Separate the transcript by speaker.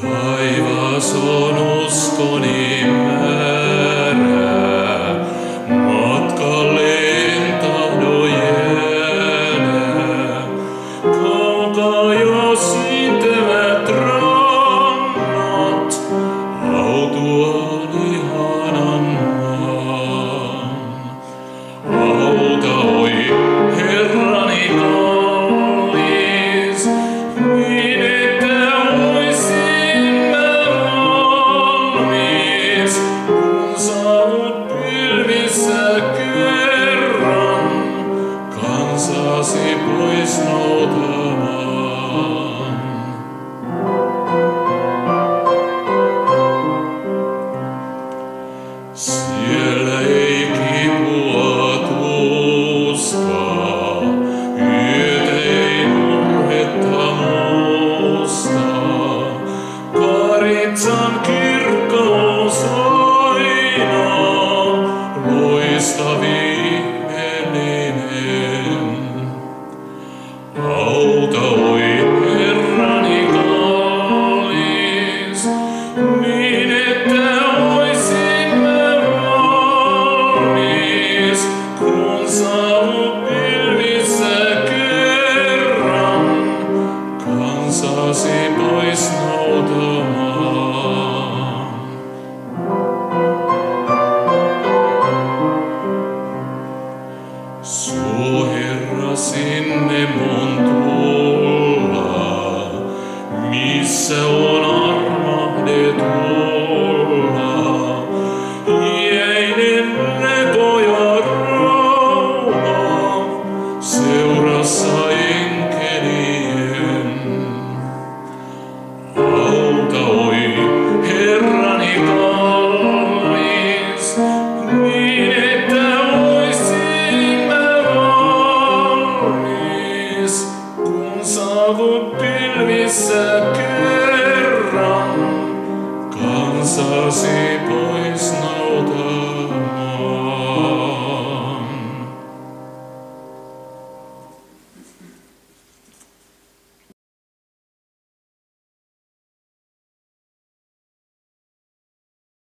Speaker 1: Taivas on uskoni määrä, matkalleen tahdo jäädä. Kaukaa jo siintävät rannat, autuaan ihanan maan. Auta, oi Herrani kallis, niin että oisimme valmis, kun saavut pilvissä kerran kansasi pois noutamaan. Siellä ei kipua tuskaa, yötä ei murhetta mustaa. Karitsan kirkkous aina, loistavi ihmeellinen. Auta, oi Herrani kallis, niin että oisimme valmis, kun saavut pilvissä kerran kansasi pois noutamaan. Suu Herra sinne mun tulla, missä on armahdetus.